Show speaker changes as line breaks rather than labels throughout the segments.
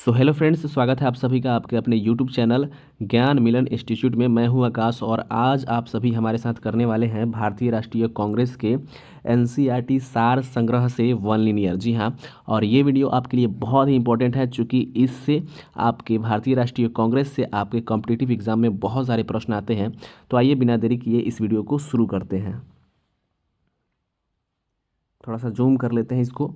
So hello friends, स्वागत है आप सभी का आपके अपने यूट्यूब चैनल ज्ञान मिलन इंस्टीट्यूट में। मैं हूं आकाश और आज आप सभी हमारे साथ करने वाले हैं भारतीय राष्ट्रीय कांग्रेस के एनसीईआरटी सार संग्रह से वन लिनियर। जी हां, और ये वीडियो आपके लिए बहुत ही इंपॉर्टेंट है क्योंकि इससे आपके भारतीय राष्ट्रीय कांग्रेस से आपके कॉम्पिटिटिव एग्जाम में बहुत सारे प्रश्न आते हैं। तो आइए बिना देरी किए इस वीडियो को शुरू करते हैं। थोड़ा सा जूम कर लेते हैं इसको।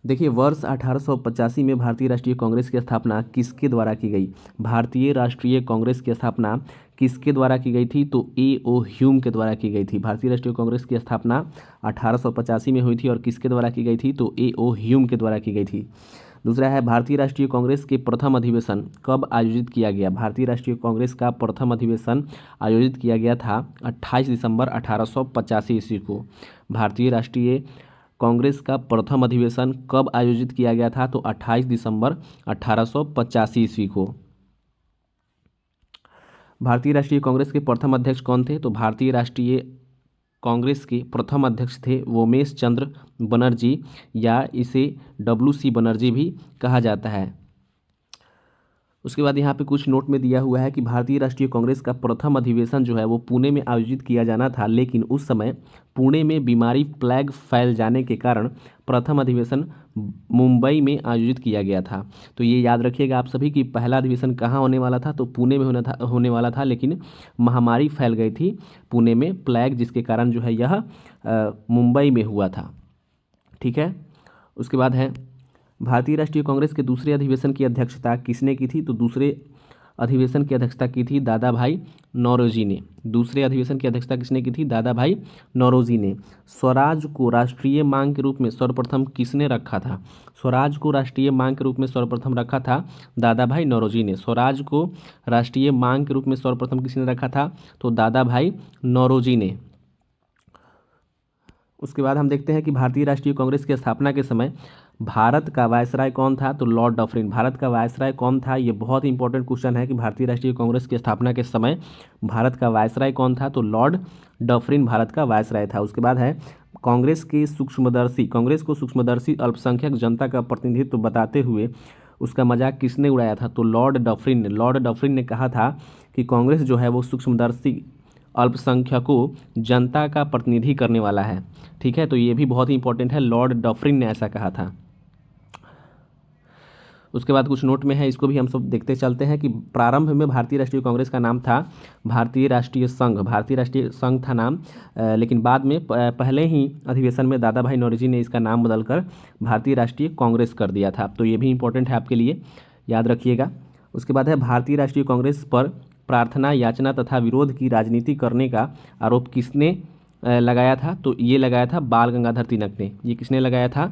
देखिए, वर्ष 1885 में भारतीय राष्ट्रीय कांग्रेस की स्थापना किसके द्वारा की गई? भारतीय राष्ट्रीय कांग्रेस की स्थापना किसके द्वारा की गई थी? तो ए.ओ. ह्यूम के द्वारा की गई थी। भारतीय राष्ट्रीय कांग्रेस की स्थापना 1885 में हुई थी और किसके द्वारा की गई थी? तो ए.ओ. ह्यूम के द्वारा की गई थी। दूसरा है, भारतीय राष्ट्रीय कांग्रेस के प्रथम अधिवेशन कब आयोजित किया गया? भारतीय राष्ट्रीय कांग्रेस का प्रथम अधिवेशन आयोजित किया गया था 28 दिसंबर 1885 ईस्वी को। भारतीय राष्ट्रीय कांग्रेस का प्रथम अधिवेशन कब आयोजित किया गया था? तो 28 दिसंबर 1885 ईस्वी को। भारतीय राष्ट्रीय कांग्रेस के प्रथम अध्यक्ष कौन थे? तो भारतीय राष्ट्रीय कांग्रेस के प्रथम अध्यक्ष थे वोमेश चंद्र बनर्जी, या इसे WC बनर्जी भी कहा जाता है। उसके बाद यहाँ पे कुछ नोट में दिया हुआ है कि भारतीय राष्ट्रीय कांग्रेस का प्रथम अधिवेशन जो है वो पुणे में आयोजित किया जाना था, लेकिन उस समय पुणे में बीमारी प्लेग फैल जाने के कारण प्रथम अधिवेशन मुंबई में आयोजित किया गया था। तो ये याद रखिएगा आप सभी कि पहला अधिवेशन कहाँ होने वाला था? तो पुणे में होने वाला था, लेकिन महामारी फैल गई थी पुणे में प्लेग, जिसके कारण जो है यह मुंबई में हुआ था। ठीक है। उसके बाद है, भारतीय राष्ट्रीय कांग्रेस के दूसरे अधिवेशन की अध्यक्षता किसने की थी? तो दूसरे अधिवेशन की अध्यक्षता की थी दादा भाई नौरोजी ने। दूसरे अधिवेशन की अध्यक्षता किसने की थी? दादा भाई नौरोजी ने। स्वराज को राष्ट्रीय मांग के रूप में सर्वप्रथम किसने रखा था? स्वराज को राष्ट्रीय मांग के रूप में सर्वप्रथम रखा था दादा भाई नौरोजी ने। स्वराज को राष्ट्रीय मांग के रूप में सर्वप्रथम किसने रखा था? तो दादा भाई नौरोजी ने। उसके बाद हम देखते हैं कि भारतीय राष्ट्रीय कांग्रेस की स्थापना के समय भारत का वायसराय कौन था? तो लॉर्ड डफरिन। भारत का वायसराय कौन था? ये बहुत ही इंपॉर्टेंट क्वेश्चन है कि भारतीय राष्ट्रीय कांग्रेस की स्थापना के समय भारत का वायसराय कौन था? तो लॉर्ड डफरिन भारत का वायसराय था। उसके बाद है, कांग्रेस को सूक्ष्मदर्शी अल्पसंख्यक जनता का प्रतिनिधित्व बताते हुए उसका मजाक किसने उड़ाया था? तो लॉर्ड डफरिन ने। लॉर्ड डफरिन ने कहा था कि कांग्रेस जो है वो सूक्ष्मदर्शी अल्पसंख्यकों जनता का प्रतिनिधि करने वाला है। ठीक है, तो ये भी बहुत ही इंपॉर्टेंट है, लॉर्ड डफरिन ने ऐसा कहा था। उसके बाद कुछ नोट में है, इसको भी हम सब देखते चलते हैं कि प्रारंभ में भारतीय राष्ट्रीय कांग्रेस का नाम था भारतीय राष्ट्रीय संघ। भारतीय राष्ट्रीय संघ था नाम, लेकिन बाद में पहले ही अधिवेशन में दादा भाई नौरोजी ने इसका नाम बदलकर भारतीय राष्ट्रीय कांग्रेस कर दिया था। तो ये भी इंपॉर्टेंट है आपके लिए, याद रखिएगा। उसके बाद है, भारतीय राष्ट्रीय कांग्रेस पर प्रार्थना, याचना तथा विरोध की राजनीति करने का आरोप किसने लगाया था? तो ये लगाया था बाल गंगाधर तिलक ने। ये किसने लगाया था?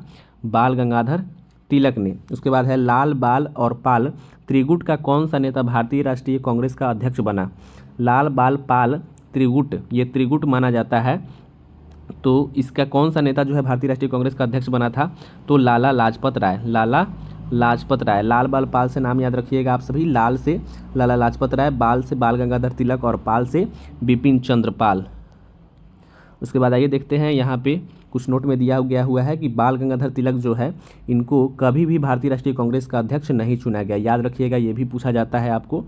बाल गंगाधर तिलक ने। उसके बाद है, लाल, बाल और पाल त्रिगुट का कौन सा नेता भारतीय राष्ट्रीय कांग्रेस का अध्यक्ष बना? लाल, बाल, पाल त्रिगुट, ये त्रिगुट माना जाता है। तो इसका कौन सा नेता जो है भारतीय राष्ट्रीय कांग्रेस का अध्यक्ष बना था? तो लाला लाजपत राय। लाला लाजपत राय। लाल, बाल, पाल से नाम याद रखिएगा आप सभी। लाल से लाला लाजपत राय, बाल से बाल गंगाधर तिलक और पाल से बिपिन चंद्र पाल। उसके बाद आइए देखते हैं, यहाँ पे कुछ नोट में दिया गया हुआ है कि बाल गंगाधर तिलक जो है इनको कभी भी भारतीय राष्ट्रीय कांग्रेस का अध्यक्ष नहीं चुना गया। याद रखिएगा, ये भी पूछा जाता है आपको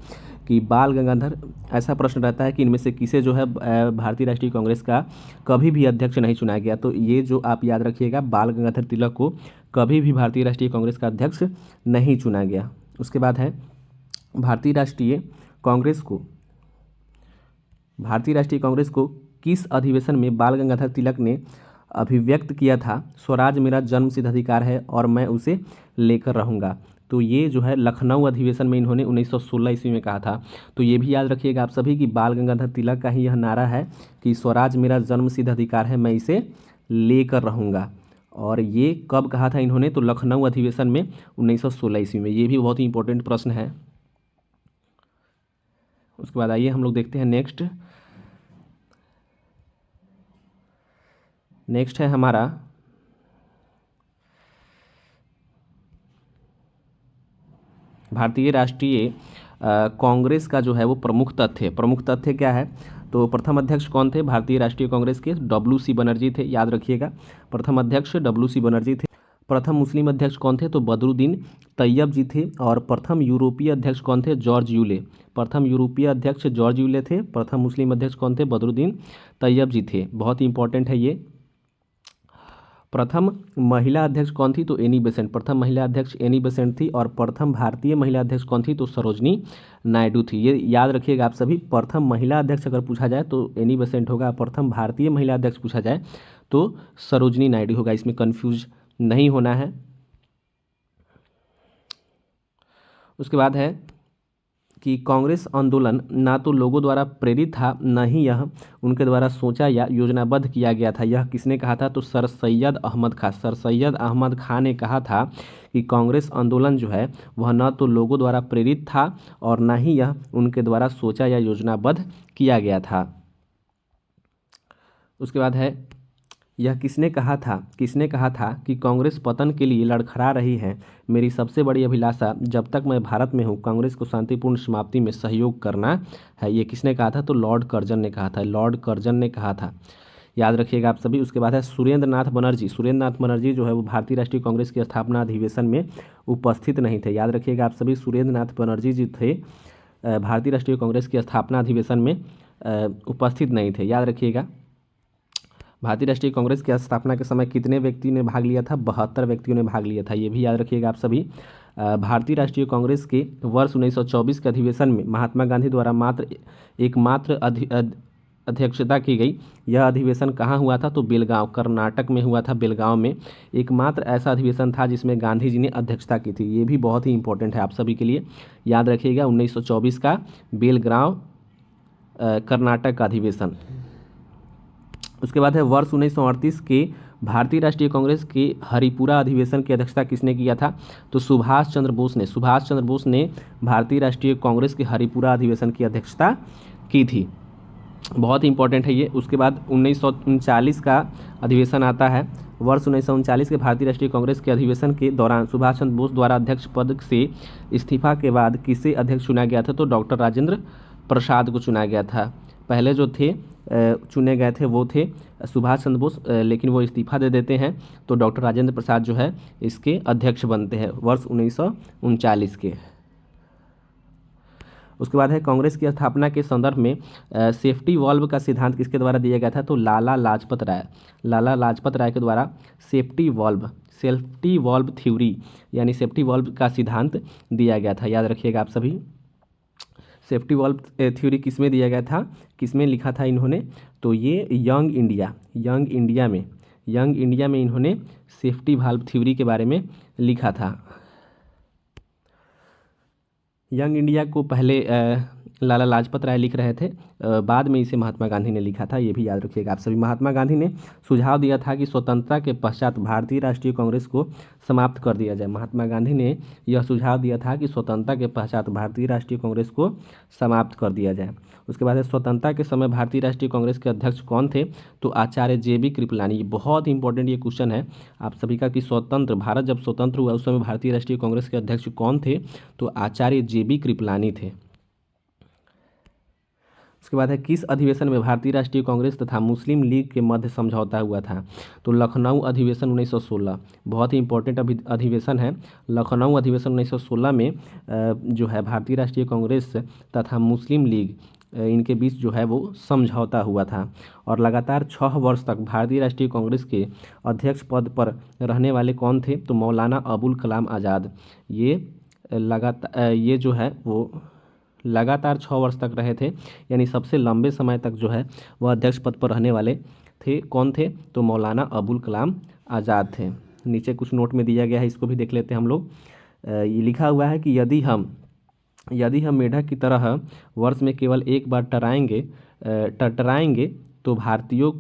कि बाल गंगाधर, ऐसा प्रश्न रहता है कि इनमें से किसे जो है भारतीय राष्ट्रीय कांग्रेस का कभी भी अध्यक्ष नहीं चुना गया। तो ये जो आप याद रखिएगा, बाल गंगाधर तिलक को कभी भी भारतीय राष्ट्रीय कांग्रेस का अध्यक्ष नहीं चुना गया। उसके बाद है, भारतीय राष्ट्रीय कांग्रेस को किस अधिवेशन में बाल गंगाधर तिलक ने अभिव्यक्त किया था स्वराज मेरा जन्मसिद्ध अधिकार है और मैं उसे लेकर रहूँगा? तो ये जो है लखनऊ अधिवेशन में इन्होंने 1916 ईस्वी में कहा था। तो ये भी याद रखिएगा आप सभी कि बाल गंगाधर तिलक का ही यह नारा है कि स्वराज मेरा जन्मसिद्ध अधिकार है, मैं इसे लेकर रहूँगा। और ये कब कहा था इन्होंने? तो लखनऊ अधिवेशन में 1916 ईस्वी में। ये भी बहुत ही इंपॉर्टेंट प्रश्न है। उसके बाद आइए हम लोग देखते हैं नेक्स्ट है हमारा भारतीय राष्ट्रीय कांग्रेस का जो है वो प्रमुख तथ्य क्या है? तो प्रथम अध्यक्ष कौन थे भारतीय राष्ट्रीय कांग्रेस के? WC बनर्जी थे। याद रखिएगा, प्रथम अध्यक्ष WC बनर्जी थे। प्रथम मुस्लिम अध्यक्ष कौन थे? तो बदरुद्दीन तैयब जी थे। और प्रथम यूरोपीय अध्यक्ष कौन थे? George Yule. प्रथम यूरोपीय अध्यक्ष जॉर्ज यूले थे। प्रथम मुस्लिम अध्यक्ष कौन थे? बदरुद्दीन तैयब जी थे। बहुत ही इंपॉर्टेंट है ये। प्रथम महिला अध्यक्ष कौन थी? तो एनी बेसेंट। प्रथम महिला अध्यक्ष एनी बेसेंट थी। और प्रथम भारतीय महिला अध्यक्ष कौन थी? तो सरोजनी नायडू थी। ये याद रखिएगा आप सभी। प्रथम महिला अध्यक्ष अगर पूछा जाए तो एनी बेसेंट होगा। प्रथम भारतीय महिला अध्यक्ष पूछा जाए तो सरोजनी नायडू होगा। इसमें कंफ्यूज नहीं होना है। उसके बाद है कि कांग्रेस आंदोलन ना तो लोगों द्वारा प्रेरित था, न ही यह उनके द्वारा सोचा या योजनाबद्ध किया गया था। यह किसने कहा था? तो सर सैयद अहमद खां। सर सैयद अहमद खां ने कहा था कि कांग्रेस आंदोलन जो है वह न तो लोगों द्वारा प्रेरित था और न ही यह उनके द्वारा सोचा या योजनाबद्ध किया गया था। उसके बाद है यह किसने कहा था? किसने कहा था कि कांग्रेस पतन के लिए लड़खड़ा रही है। मेरी सबसे बड़ी अभिलाषा जब तक मैं भारत में हूँ कांग्रेस को शांतिपूर्ण समाप्ति में सहयोग करना है। ये किसने कहा था? तो लॉर्ड कर्जन ने कहा था। लॉर्ड कर्जन ने कहा था। याद रखिएगा आप सभी। उसके बाद है सुरेंद्र नाथ बनर्जी। सुरेंद्र नाथ बनर्जी जो है वो भारतीय राष्ट्रीय कांग्रेस की स्थापना अधिवेशन में उपस्थित नहीं थे। याद रखिएगा आप सभी। सुरेंद्र नाथ बनर्जी जी थे भारतीय राष्ट्रीय कांग्रेस की स्थापना अधिवेशन में उपस्थित नहीं थे। याद रखिएगा। भारतीय राष्ट्रीय कांग्रेस की स्थापना के समय कितने व्यक्तियों ने भाग लिया था? 72 व्यक्तियों ने भाग लिया था। ये भी याद रखिएगा आप सभी। भारतीय राष्ट्रीय कांग्रेस के वर्ष 1924 के अधिवेशन में महात्मा गांधी द्वारा एकमात्र अध्यक्षता की गई। यह अधिवेशन कहाँ हुआ था? तो बेलगांव, कर्नाटक में हुआ था। बेलगांव में एकमात्र ऐसा अधिवेशन था जिसमें गांधी जी ने अध्यक्षता की थी। ये भी बहुत ही इंपॉर्टेंट है आप सभी के लिए। याद रखिएगा 1924 का बेलगांव कर्नाटक का अधिवेशन। उसके बाद है वर्ष 1938 के भारतीय राष्ट्रीय कांग्रेस के हरिपुरा अधिवेशन की अध्यक्षता किसने किया था? तो सुभाष चंद्र बोस ने। सुभाष चंद्र बोस ने भारतीय राष्ट्रीय कांग्रेस के हरिपुरा अधिवेशन की अध्यक्षता की थी। बहुत ही इंपॉर्टेंट है ये। उसके बाद 1939 का अधिवेशन आता है। वर्ष 1939 के भारतीय राष्ट्रीय कांग्रेस के अधिवेशन के दौरान सुभाष चंद्र बोस द्वारा अध्यक्ष पद से इस्तीफा के बाद किसे अध्यक्ष चुना गया था? तो डॉक्टर राजेंद्र प्रसाद को चुना गया था। पहले जो थे चुने गए थे वो थे सुभाष चंद्र बोस, लेकिन वो इस्तीफा दे देते हैं तो डॉक्टर राजेंद्र प्रसाद जो है इसके अध्यक्ष बनते हैं वर्ष 1939 के। उसके बाद है कांग्रेस की स्थापना के संदर्भ में सेफ्टी वॉल्व का सिद्धांत किसके द्वारा दिया गया था? तो लाला लाजपत राय। लाला लाजपत राय के द्वारा सेफ्टी वॉल्व थ्योरी यानी सेफ्टी वॉल्व का सिद्धांत दिया गया था। याद रखिएगा आप सभी। सेफ्टी वॉल्व थ्योरी किसमें दिया गया था? किसमें लिखा था इन्होंने? तो ये यंग इंडिया में इन्होंने सेफ्टी वॉल्व थ्योरी के बारे में लिखा था। यंग इंडिया को पहले लाला लाजपत राय लिख रहे थे, बाद में इसे महात्मा गांधी ने लिखा था। ये भी याद रखिएगा आप सभी। महात्मा गांधी ने सुझाव दिया था कि स्वतंत्रता के पश्चात भारतीय राष्ट्रीय कांग्रेस को समाप्त कर दिया जाए। महात्मा गांधी ने यह सुझाव दिया था कि स्वतंत्रता के पश्चात भारतीय राष्ट्रीय कांग्रेस को समाप्त कर दिया जाए। उसके बाद स्वतंत्रता के समय भारतीय राष्ट्रीय कांग्रेस के अध्यक्ष कौन थे? तो आचार्य JB कृपलानी। बहुत इंपॉर्टेंट ये क्वेश्चन है आप सभी का कि भारत जब स्वतंत्र हुआ उस समय भारतीय राष्ट्रीय कांग्रेस के अध्यक्ष कौन थे? तो आचार्य JB कृपलानी थे। उसके बाद है किस अधिवेशन में भारतीय राष्ट्रीय कांग्रेस तथा मुस्लिम लीग के मध्य समझौता हुआ था? तो लखनऊ अधिवेशन 1916। बहुत ही इंपॉर्टेंट अधिवेशन है। लखनऊ अधिवेशन 1916 में जो है भारतीय राष्ट्रीय कांग्रेस तथा मुस्लिम लीग इनके बीच जो है वो समझौता हुआ था। और लगातार 6 वर्ष तक भारतीय राष्ट्रीय कांग्रेस के अध्यक्ष पद पर रहने वाले कौन थे? तो मौलाना अबुल कलाम आज़ाद। ये जो है वो लगातार 6 वर्ष तक रहे थे, यानी सबसे लंबे समय तक जो है वह अध्यक्ष पद पर रहने वाले थे। कौन थे? तो मौलाना अबुल कलाम आज़ाद थे। नीचे कुछ नोट में दिया गया है, इसको भी देख लेते हैं हम लोग। ये लिखा हुआ है कि यदि हम मेढक की तरह वर्ष में केवल एक बार टरटराएंगे तो भारतीयों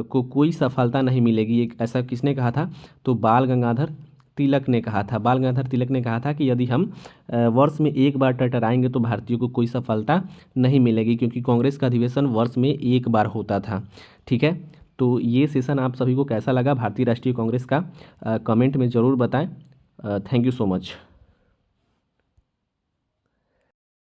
को कोई सफलता नहीं मिलेगी। एक ऐसा किसने कहा था? तो बाल गंगाधर तिलक ने कहा था। बाल गंगाधर तिलक ने कहा था कि यदि हम वर्ष में एक बार टरटराएंगे तो भारतीयों को कोई सफलता नहीं मिलेगी, क्योंकि कांग्रेस का अधिवेशन वर्ष में एक बार होता था। ठीक है, तो ये सेशन आप सभी को कैसा लगा भारतीय राष्ट्रीय कांग्रेस का? कमेंट में ज़रूर बताएं। Thank you so much.